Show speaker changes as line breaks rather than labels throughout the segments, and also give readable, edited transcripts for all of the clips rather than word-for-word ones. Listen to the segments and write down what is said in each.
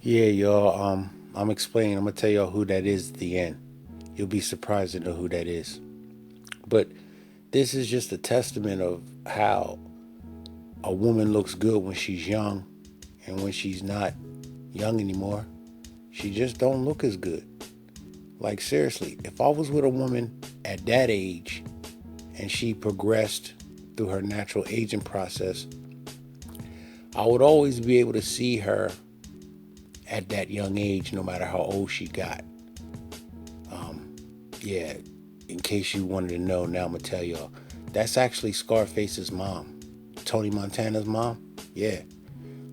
Yeah, y'all. I'm explaining. I'm gonna tell y'all who that is at the end. You'll be surprised to know who that is. But this is just a testament of how a woman looks good when she's young, and when she's not young anymore, she just don't look as good. Like seriously, if I was with a woman at that age and she progressed through her natural aging process, I would always be able to see her at that young age, no matter how old she got. Yeah, in case you wanted to know, now I'm gonna tell y'all. That's actually Scarface's mom, Tony Montana's mom. Yeah,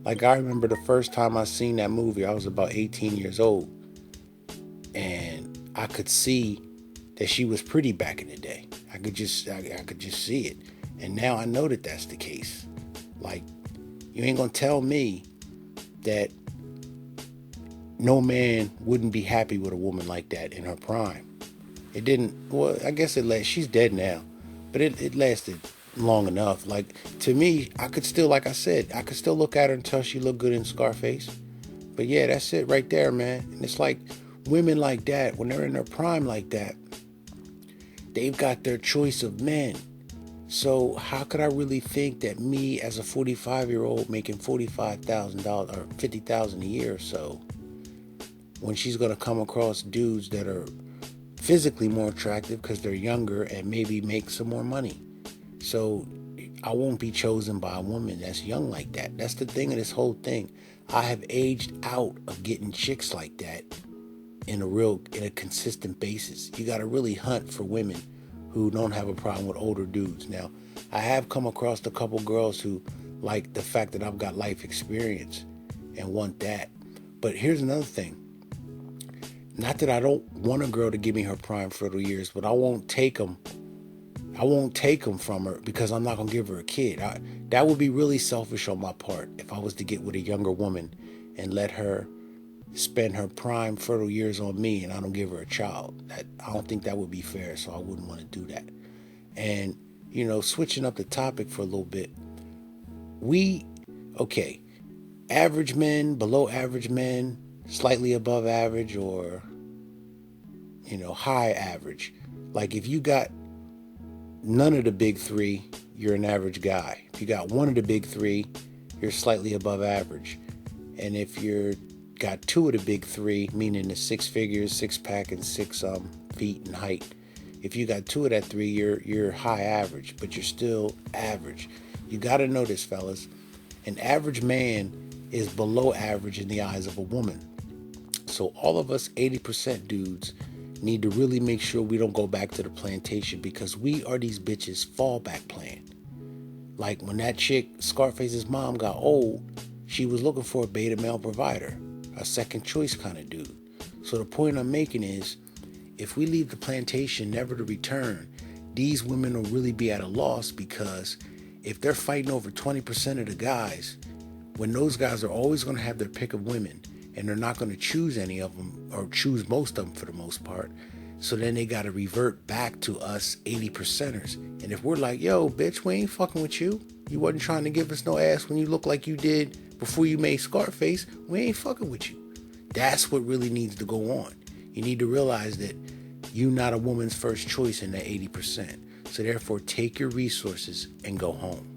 like I remember the first time I seen that movie, I was about 18 years old, and I could see that she was pretty back in the day. I could just see it, and now I know that that's the case. Like, you ain't gonna tell me that no man wouldn't be happy with a woman like that in her prime. It didn't. Well, I guess it last. She's dead now, but it lasted long enough. Like to me, I could still, like I said, I could still look at her and tell she looked good in Scarface. But yeah, that's it right there, man. And it's like women like that, when they're in their prime like that, they've got their choice of men. So how could I really think that me as a 45-year-old making $45,000 or 50,000 a year or so, when she's gonna come across dudes that are physically more attractive because they're younger and maybe make some more money. So I won't be chosen by a woman that's young like that. That's the thing of this whole thing. I have aged out of getting chicks like that in a consistent basis. You got to really hunt for women who don't have a problem with older dudes. Now, I have come across a couple girls who like the fact that I've got life experience and want that. But here's another thing. Not that I don't want a girl to give me her prime fertile years, but I won't take them. I won't take them from her because I'm not gonna give her a kid. That would be really selfish on my part if I was to get with a younger woman and let her spend her prime fertile years on me and I don't give her a child. I don't think that would be fair, so I wouldn't want to do that. And switching up the topic for a little bit, we okay, average men, below average men, slightly above average, or high average. Like if you got none of the big three, you're an average guy. If you got one of the big three, you're slightly above average. And if you're got two of the big three, meaning the six figures, six pack, and 6 feet in height, if you got two of that three, you're high average, but you're still average. You got to know this, fellas. An average man is below average in the eyes of a woman. So all of us 80% dudes need to really make sure we don't go back to the plantation because we are these bitches fallback plan. Like when that chick, Scarface's mom, got old, she was looking for a beta male provider, a second choice kind of dude. So the point I'm making is, if we leave the plantation never to return, these women will really be at a loss because if they're fighting over 20% of the guys, when those guys are always going to have their pick of women and they're not going to choose any of them or choose most of them for the most part, so then they got to revert back to us 80%ers. And if we're like, yo, bitch, we ain't fucking with you. You wasn't trying to give us no ass when you look like you did before you made Scarface. We ain't fucking with you. That's what really needs to go on. You need to realize that you're not a woman's first choice in that 80%. So therefore, take your resources and go home.